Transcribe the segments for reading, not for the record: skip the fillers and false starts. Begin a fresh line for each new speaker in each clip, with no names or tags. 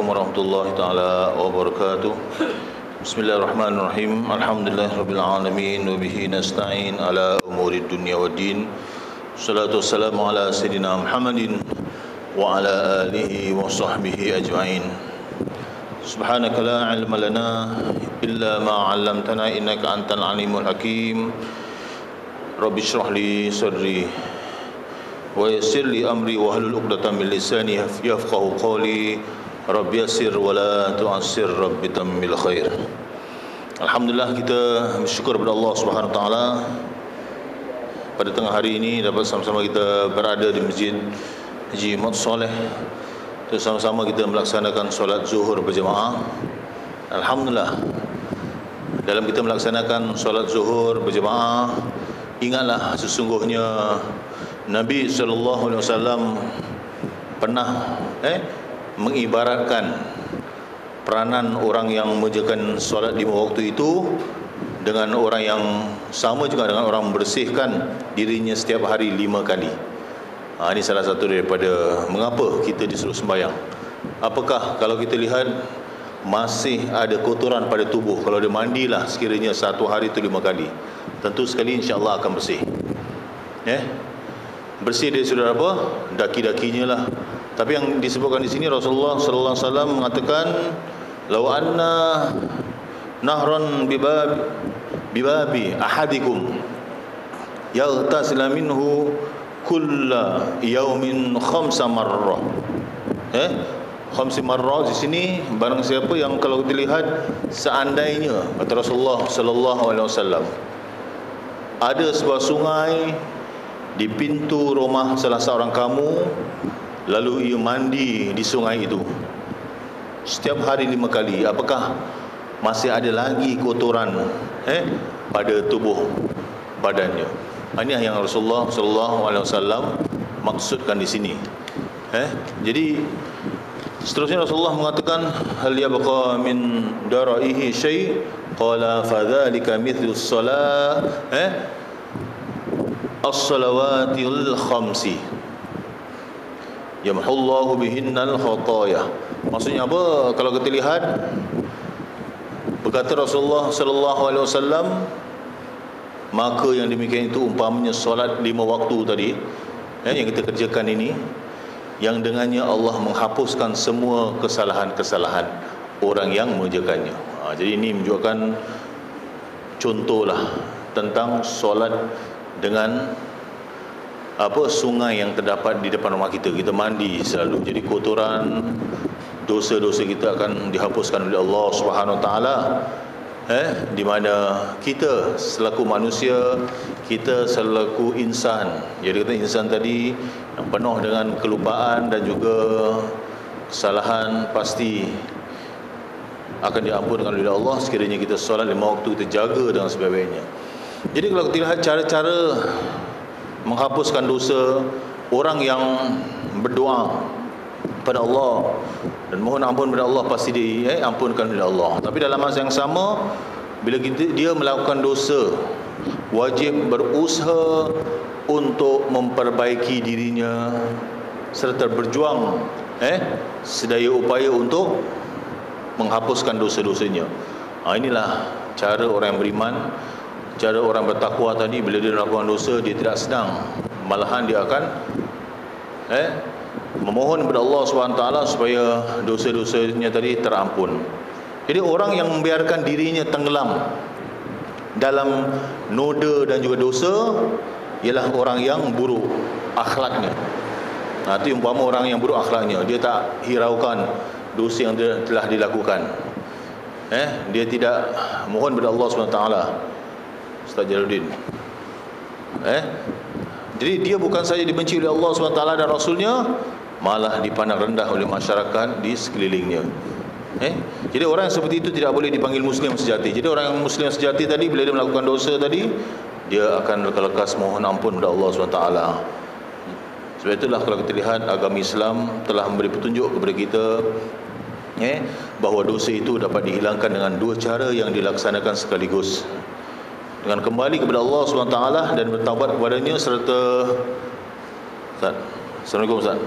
warahmatullahi taala wabarakatuh. Bismillahirrahmanirrahim. Alhamdulillahirabbil alamin wa bihi nasta'in ala umurid dunya waddin. Wassalatu wassalamu ala sayidina Muhammadin wa ala alihi wa sahbihi ajma'in. Subhanaka la ilma lana illa ma 'allamtana innaka antal alimul hakim. Rabbi shrah li sadri wa yassir li amri wa hlul 'uqdatam min lisani yafqahu qawli. Rabbi yassir wa la tu'assir, Rabbi tammil khair. Alhamdulillah, kita bersyukur kepada Allah Subhanahu wa taala pada tengah hari ini dapat sama-sama kita berada di Masjid Haji Mat Soleh. Terus sama-sama kita melaksanakan solat zuhur berjemaah. Alhamdulillah, dalam kita melaksanakan solat zuhur berjemaah, ingatlah sesungguhnya Nabi SAW pernah mengibaratkan peranan orang yang mengerjakan solat 5 waktu itu dengan orang yang sama juga dengan orang membersihkan dirinya setiap hari 5 kali. Ini salah satu daripada mengapa kita disuruh sembahyang. Apakah kalau kita lihat masih ada kotoran pada tubuh, kalau dia mandilah sekiranya satu hari itu 5 kali, tentu sekali insya-Allah akan bersih. Bersih dari saudara apa? Daki-dakinya lah. Tapi yang disebutkan di sini Rasulullah sallallahu alaihi wasallam mengatakan, "Law anna nahran bibabi ahadikum yaghtasila minhu kulla yaumin khamsa marrah." Khamsi marrah di sini barang siapa yang kalau kita lihat seandainya kata Rasulullah sallallahu alaihi wasallam ada sebuah sungai di pintu rumah salah seorang kamu, lalu ia mandi di sungai itu setiap hari 5 kali, apakah masih ada lagi kotoran pada tubuh badannya? Ini yang Rasulullah sallallahu alaihi wasallam maksudkan di sini. Jadi seterusnya Rasulullah mengatakan, hal yabqa min daraihi syai', qala fadzalika mithlu as-salat as-salawatil khamsi yamhullahu bihinnal khataya. Maksudnya apa? Kalau kita lihat, berkata Rasulullah sallallahu alaihi wasallam, maka yang demikian itu umpamanya solat 5 waktu tadi yang kita kerjakan ini, yang dengannya Allah menghapuskan semua kesalahan-kesalahan orang yang mengerjakannya. Jadi ini menunjukkan contohlah tentang solat dengan sungai yang terdapat di depan rumah kita. Kita mandi selalu, jadi kotoran dosa-dosa kita akan dihapuskan oleh Allah Subhanahu wa taala. Di mana kita selaku manusia, kita selaku insan, jadi kata insan tadi yang penuh dengan kelupaan dan juga kesalahan, pasti akan diampunkan oleh Allah sekiranya kita solat 5 waktu, kita jaga dengan sebaik-baiknya. Jadi kalau kita lihat cara-cara menghapuskan dosa, orang yang berdoa pada Allah dan mohon ampun kepada Allah pasti diampunkan oleh Allah. Tapi dalam masa yang sama, bila dia melakukan dosa, wajib berusaha untuk memperbaiki dirinya serta berjuang sedaya upaya untuk menghapuskan dosa-dosanya. Inilah cara orang yang beriman, cara orang bertakwa tadi. Bila dia melakukan dosa, dia tidak senang, malahan dia akan memohon kepada Allah SWT supaya dosa-dosanya tadi terampun. Jadi orang yang membiarkan dirinya tenggelam dalam noda dan juga dosa ialah orang yang buruk akhlaknya. Itu umpama orang yang buruk akhlaknya, dia tak hiraukan dosa yang telah dilakukan. Dia tidak mohon kepada Allah SWT. Ustaz Jaludin. Jadi dia bukan saja dibenci oleh Allah SWT dan Rasulnya, malah dipandang rendah oleh masyarakat di sekelilingnya. Jadi orang yang seperti itu tidak boleh dipanggil Muslim sejati. Jadi orang yang Muslim sejati tadi, bila dia melakukan dosa tadi, dia akan lekas mohon ampun kepada Allah SWT. Sebab itulah kalau kita lihat, agama Islam telah memberi petunjuk kepada kita bahawa dosa itu dapat dihilangkan dengan 2 cara yang dilaksanakan sekaligus, dengan kembali kepada Allah SWT dan bertaubat kepadanya serta Assalamualaikum Ustaz.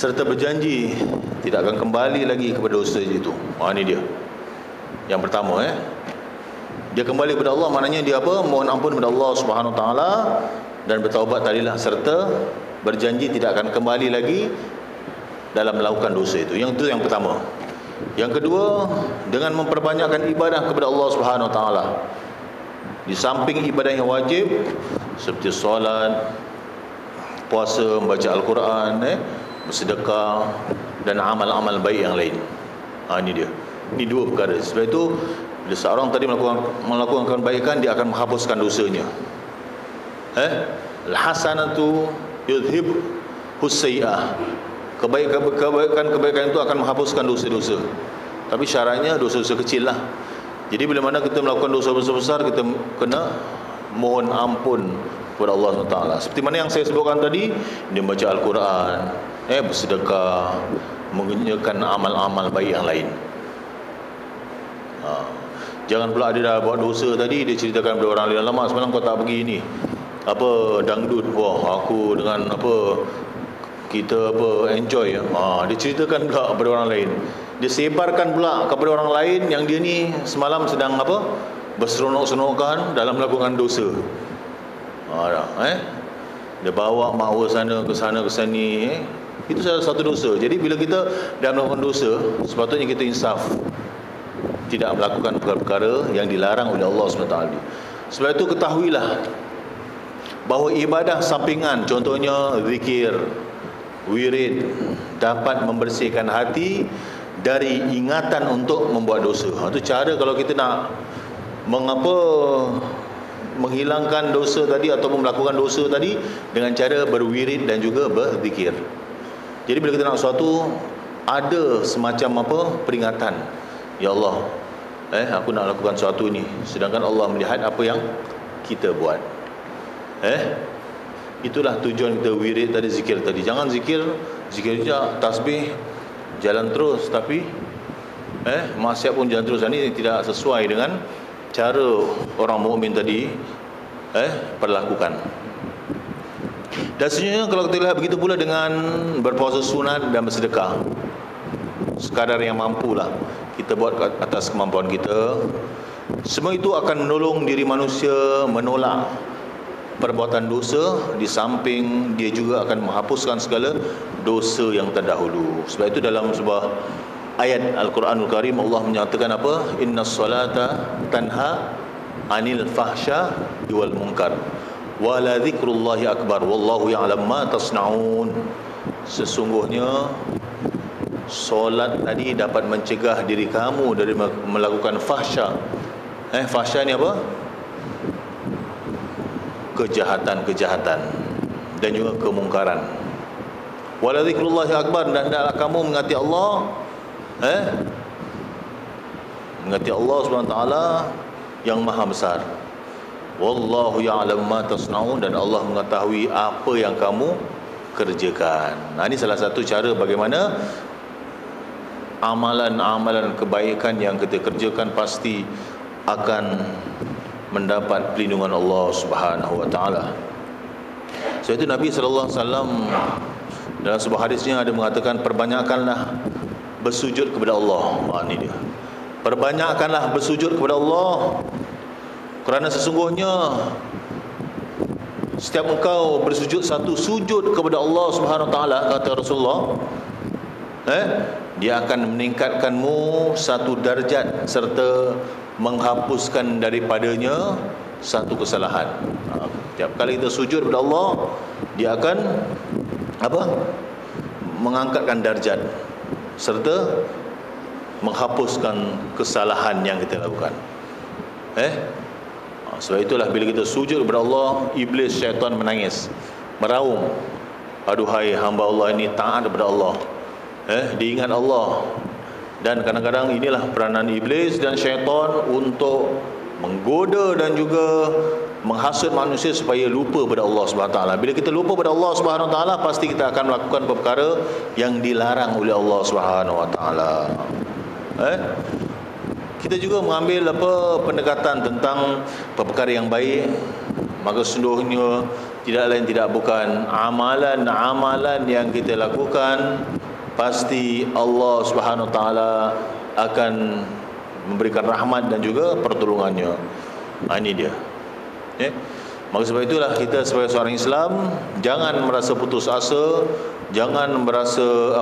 serta berjanji tidak akan kembali lagi kepada dosa itu. Ini dia. Yang pertama, dia kembali kepada Allah, maknanya dia apa? Mohon ampun kepada Allah Subhanahu Wa Taala dan bertaubat tadilah, serta berjanji tidak akan kembali lagi dalam melakukan dosa itu. Yang itu yang pertama. Yang kedua, dengan memperbanyakkan ibadah kepada Allah Subhanahu Wa Taala. Di samping ibadah yang wajib seperti solat, puasa, membaca Al-Quran, bersedekah dan amal-amal baik yang lain. Ini dia. Ini dua perkara. Sebab itu bila seorang tadi melakukan kebaikan, dia akan menghapuskan dosanya. Al-hasanatu yudhib husayyi'ah. Kebaikan itu akan menghapuskan dosa-dosa. Tapi syaratnya dosa-dosa kecil lah. Jadi bila mana kita melakukan dosa besar, kita kena mohon ampun kepada Allah SWT. Seperti mana yang saya sebutkan tadi, dia baca Al-Quran, bersedekah, mengerjakan amal-amal baik yang lain. Jangan pula dia dah buat dosa tadi, dia ceritakan kepada orang lain, lama semalam kau tak pergi ni dangdut, wah aku dengan kita enjoy. Dia ceritakan pula kepada orang lain, dia sebarkan pula kepada orang lain yang dia ni semalam sedang berseronok-seronokkan dalam melakukan dosa. Dia bawa makwa sana ke sini, itu salah satu dosa. Jadi bila kita dah melakukan dosa, sepatutnya kita insaf, tidak melakukan perkara-perkara yang dilarang oleh Allah SWT. Sebab itu ketahuilah bahawa ibadah sampingan, contohnya zikir, wirid, dapat membersihkan hati dari ingatan untuk membuat dosa. Itu cara kalau kita nak menghilangkan dosa tadi atau melakukan dosa tadi, dengan cara berwirid dan juga berzikir. Jadi bila kita nak sesuatu, ada semacam peringatan. Ya Allah, aku nak lakukan sesuatu ni, sedangkan Allah melihat apa yang kita buat. Itulah tujuan kita wirid tadi, zikir tadi. Jangan zikir je, tasbih jalan terus, tapi maksiat pun jalan terus. Ini tidak sesuai dengan cara orang mukmin tadi perlakukan. Dan sebenarnya kalau kita lihat begitu pula dengan berpuasa sunat dan bersedekah, sekadar yang mampulah kita buat atas kemampuan kita. Semua itu akan menolong diri manusia menolak perbuatan dosa, di samping dia juga akan menghapuskan segala dosa yang terdahulu. Sebab itu dalam sebuah ayat Al-Quranul Karim Allah menyatakan apa? Innas salata tanha anil fahsya wal munkar wa la dzikrullahi akbar wallahu ya'lam ma tasnaun. Sesungguhnya solat tadi dapat mencegah diri kamu dari melakukan fahsya. Fahsya ni apa? Kejahatan-kejahatan dan juga kemungkaran. Wala dzikrullahi akbar, dan hendaklah kamu mengingati Allah, mengingati Allah Subhanahu taala yang maha besar. Wallahu ya'lam ma tasnaun, dan Allah mengetahui apa yang kamu kerjakan. Ini salah satu cara bagaimana amalan-amalan kebaikan yang kita kerjakan pasti akan mendapat perlindungan Allah Subhanahu wa taala. Sebab itu Nabi sallallahu alaihi wasallam dalam sebuah hadisnya ada mengatakan, perbanyakkanlah bersujud kepada Allah. Ini dia. Perbanyakkanlah bersujud kepada Allah, kerana sesungguhnya setiap engkau bersujud satu sujud kepada Allah Subhanahu wa taala, kata Rasulullah, dia akan meningkatkanmu satu darjat serta menghapuskan daripadanya satu kesalahan. Setiap kali kita sujud kepada Allah, dia akan mengangkatkan darjat serta menghapuskan kesalahan yang kita lakukan. Sebab itulah bila kita sujud kepada Allah, iblis, syaitan menangis, meraung. Aduhai hamba Allah ini taat kepada Allah, diingat Allah. Dan kadang-kadang inilah peranan iblis dan syaitan untuk menggoda dan juga menghasut manusia supaya lupa pada Allah Subhanahu taala. Bila kita lupa pada Allah Subhanahu taala, pasti kita akan melakukan perkara yang dilarang oleh Allah Subhanahu taala. Kita juga mengambil pendekatan tentang perkara yang baik. Maka sesungguhnya tidak lain tidak bukan amalan-amalan yang kita lakukan, pasti Allah Subhanahu Wa Taala akan memberikan rahmat dan juga pertolongannya. Ini dia. Maka sebab itulah kita sebagai seorang Islam jangan merasa putus asa, jangan merasa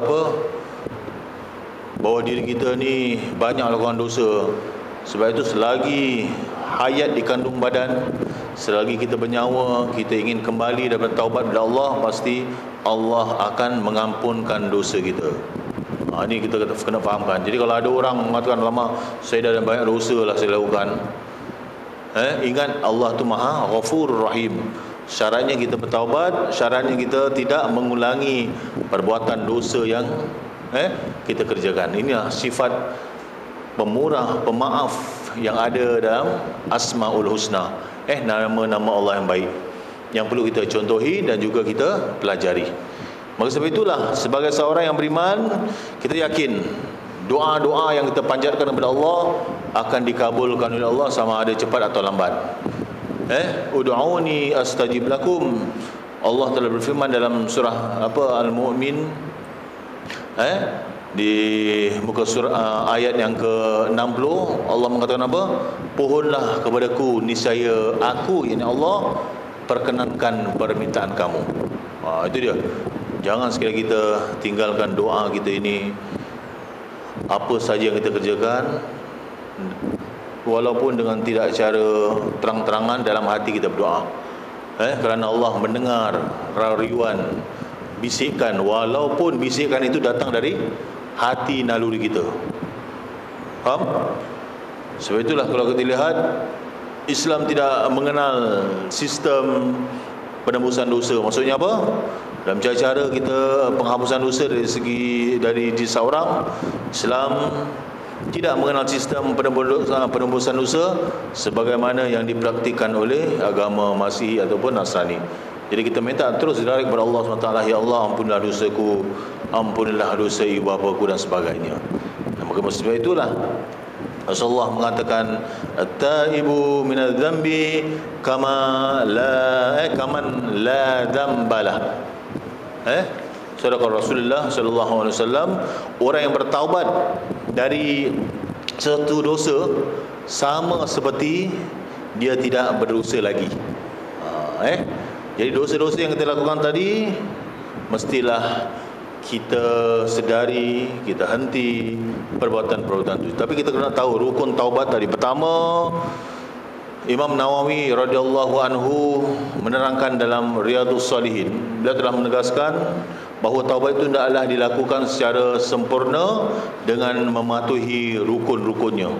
bahawa diri kita ni banyak lakukan dosa. Sebab itu selagi hayat di kandung badan, selagi kita bernyawa, kita ingin kembali dan bertaubat kepada Allah, pasti Allah akan mengampunkan dosa kita. Ini kita kena fahamkan. Jadi kalau ada orang mengatakan, lama saya dah banyak dosa lah saya lakukan, ingat Allah tu Maha Ghafur Rahim. Syaratnya kita bertaubat, syaratnya kita tidak mengulangi perbuatan dosa yang kita kerjakan. Inilah sifat pemurah, pemaaf yang ada dalam Asmaul Husna, nama-nama Allah yang baik, yang perlu kita contohi dan juga kita pelajari. Maka sebab itulah sebagai seorang yang beriman, kita yakin doa-doa yang kita panjatkan kepada Allah akan dikabulkan oleh Allah, sama ada cepat atau lambat. Ud'uni astajib lakum. Allah telah berfirman dalam surah Al-Mu'min, di muka surah ayat yang ke-60, Allah mengatakan apa? Pohonlah kepadaku, niscaya aku, yakni Allah, perkenankan permintaan kamu. Itu dia. Jangan sekali kita tinggalkan doa kita ini. Apa saja yang kita kerjakan, walaupun dengan tidak cara terang-terangan, dalam hati kita berdoa, kerana Allah mendengar rayuan, bisikan, walaupun bisikan itu datang dari hati naluri kita. Faham? Sebab itulah kalau kita lihat, Islam tidak mengenal sistem penembusan dosa. Maksudnya apa? Dalam cara kita penghapusan dosa dari seorang, Islam tidak mengenal sistem penembusan dosa sebagaimana yang dipraktikkan oleh agama Masihi ataupun Nasrani. Jadi kita minta terus diralik kepada Allah SWT, ya Allah, ampunilah dosaku, ampunilah dosa ibu bapaku dan sebagainya. Maka sebab itulah Rasulullah mengatakan, at-taibu minadz-dzambi kaman la dzambalah. Sadaqah Rasulullah sallallahu alaihi wasallam, orang yang bertaubat dari satu dosa sama seperti dia tidak berdosa lagi. Jadi dosa-dosa yang kita lakukan tadi, mestilah kita sedari, kita henti perbuatan-perbuatan itu. Tapi kita kena tahu rukun taubat tadi. Pertama, Imam Nawawi radhiyallahu anhu menerangkan dalam Riyadhus Salihin, beliau telah menegaskan bahawa taubat itu tidaklah dilakukan secara sempurna dengan mematuhi rukun-rukunnya.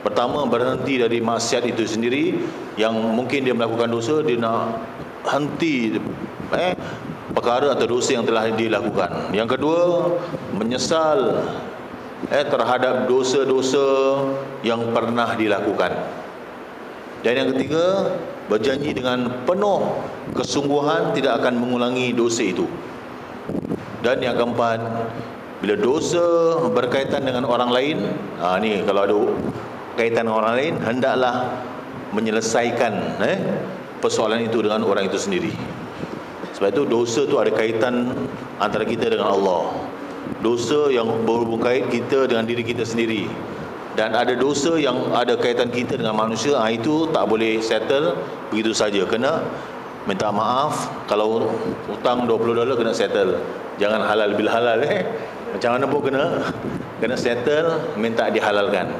Pertama, berhenti dari maksiat itu sendiri. Yang mungkin dia melakukan dosa, dia nak henti perkara atau dosa yang telah dilakukan. Yang kedua, menyesal terhadap dosa-dosa yang pernah dilakukan. Dan yang ketiga, berjanji dengan penuh kesungguhan tidak akan mengulangi dosa itu. Dan yang keempat, bila dosa berkaitan dengan orang lain, ni kalau ada kaitan dengan orang lain, hendaklah menyelesaikan persoalan itu dengan orang itu sendiri. Sebab itu dosa itu ada kaitan antara kita dengan Allah. Dosa yang berhubung kait kita dengan diri kita sendiri. Dan ada dosa yang ada kaitan kita dengan manusia, itu tak boleh settle begitu saja. Kena minta maaf. Kalau hutang $20 kena settle. Jangan halal bil halal. Macam mana pun kena settle, minta dihalalkan.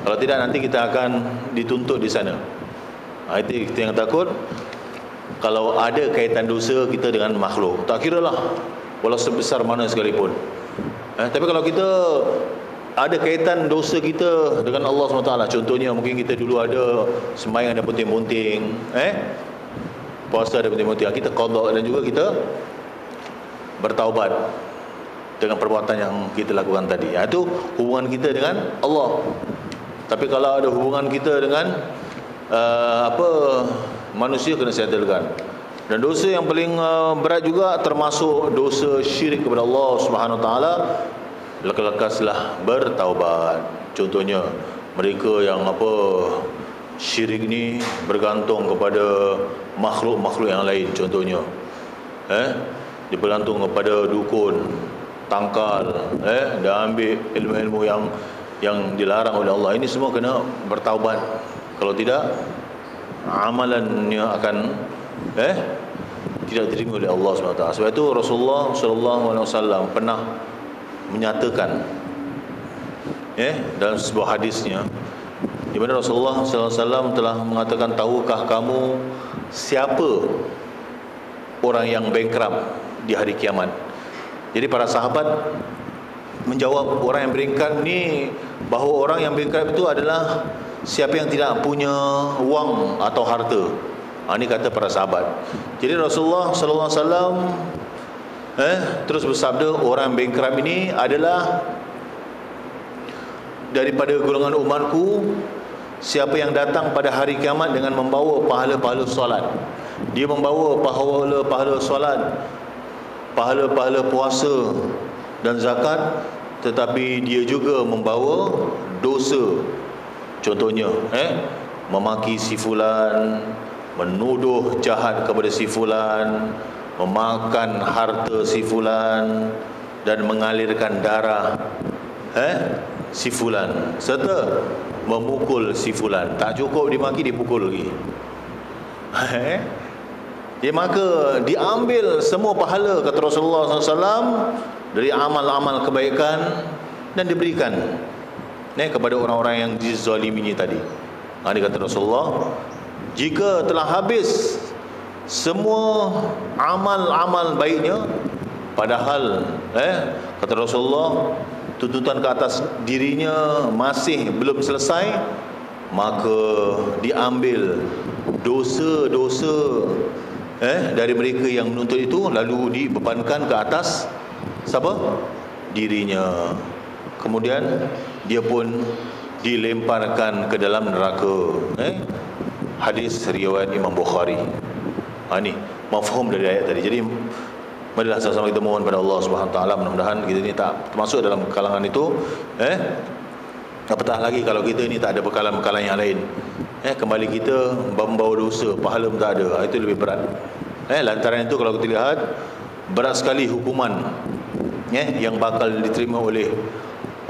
Kalau tidak nanti kita akan dituntut di sana. Itu kita yang takut. Kalau ada kaitan dosa kita dengan makhluk, tak kira lah walau sebesar mana sekalipun. Tapi kalau kita ada kaitan dosa kita dengan Allah SWT, contohnya mungkin kita dulu ada sembahyang ada bunting-bunting, puasa ada bunting-bunting, kita qada dan juga kita bertaubat dengan perbuatan yang kita lakukan tadi. Itu hubungan kita dengan Allah. Tapi kalau ada hubungan kita dengan manusia, kena settlekan. Dan dosa yang paling berat juga termasuk dosa syirik kepada Allah Subhanahu Wa Taala. Lekas-lekaslah bertaubat. Contohnya mereka yang syirik ni bergantung kepada makhluk-makhluk yang lain. Contohnya dia bergantung kepada dukun, tangkal, dan ambil ilmu-ilmu yang dilarang oleh Allah. Ini semua kena bertaubat. Kalau tidak, amalannya akan tidak diterima oleh Allah SWT. Sebab itu Rasulullah SAW pernah menyatakan dalam sebuah hadisnya, di mana Rasulullah SAW telah mengatakan, tahukah kamu siapa orang yang bankrupt di hari kiamat? Jadi para sahabat menjawab, orang yang bankrupt ni, bahawa orang yang bankrupt itu adalah siapa yang tidak punya wang atau harta. Ini kata para sahabat. Jadi Rasulullah SAW terus bersabda, orang bankrupt ini adalah daripada golongan umatku siapa yang datang pada hari kiamat dengan membawa pahala-pahala solat. Dia membawa pahala-pahala solat, pahala-pahala puasa dan zakat, tetapi dia juga membawa dosa. Contohnya memaki si fulan, menuduh jahat kepada si fulan, memakan harta si fulan, dan mengalirkan darah si fulan, serta memukul si fulan. Tak cukup dimaki, dipukul lagi. Maka diambil semua pahala, kata Rasulullah SAW, dari amal-amal kebaikan dan diberikan kepada orang-orang yang dizaliminya tadi. Dia kata Rasulullah, jika telah habis semua amal-amal baiknya, padahal kata Rasulullah, tuntutan ke atas dirinya masih belum selesai, maka diambil dosa-dosa dari mereka yang menuntut itu, lalu dibebankan ke atas siapa? Dirinya. Kemudian dia pun dilemparkan ke dalam neraka. Hadis riwayat Imam Bukhari. Ini mafhum dari ayat tadi. Jadi marilah sama-sama kita mohon pada Allah Subhanahu Wa Taala, mudah-mudahan kita ini tak termasuk dalam kalangan itu. Apatah lagi kalau kita ini tak ada bekalan-bekalan yang lain. Kembali kita membawa dosa, pahala pun tak ada. Itu lebih berat. Lantaran itu kalau kita lihat, berat sekali hukuman yang bakal diterima oleh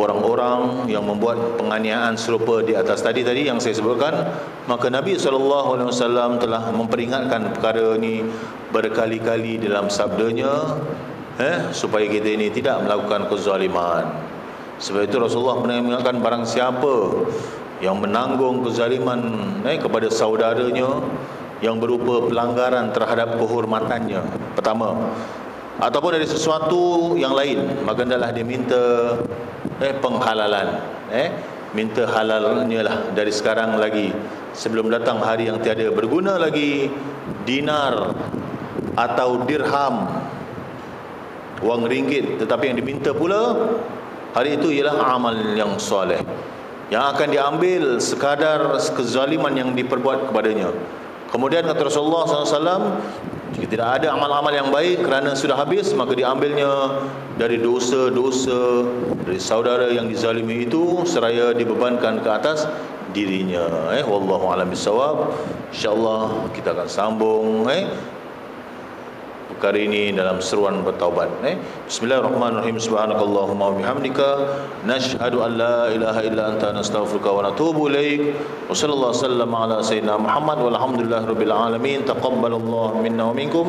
orang-orang yang membuat penganiayaan serupa di atas tadi yang saya sebutkan. Maka Nabi SAW telah memperingatkan perkara ini berkali-kali dalam sabdanya, supaya kita ini tidak melakukan kezaliman. Sebab itu Rasulullah pernah mengingatkan, barang siapa yang menanggung kezaliman kepada saudaranya yang berupa pelanggaran terhadap kehormatannya, pertama, ataupun dari sesuatu yang lain, maka hendaklah dia minta penghalalan, minta halalnya lah dari sekarang lagi, sebelum datang hari yang tiada berguna lagi dinar atau dirham, wang ringgit, tetapi yang diminta pula hari itu ialah amal yang soleh, yang akan diambil sekadar kezaliman yang diperbuat kepadanya. Kemudian kata Rasulullah SAW, jika tidak ada amal-amal yang baik kerana sudah habis, maka diambilnya dari dosa-dosa dari saudara yang dizalimi itu, seraya dibebankan ke atas dirinya. Wallahu a'lam bissawab. InsyaAllah kita akan sambung perkara ini dalam seruan bertaubat. Bismillahirrahmanirrahim. Subhanakallahumma wa bihamdika, nashhadu an la ilaha illa anta, nastaghfiruka wa natubu ilaik. Wa sallallahu sallam ala sayyidina Muhammad walhamdulillahirabbil alamin. Taqabbalallahu minna wa minkum.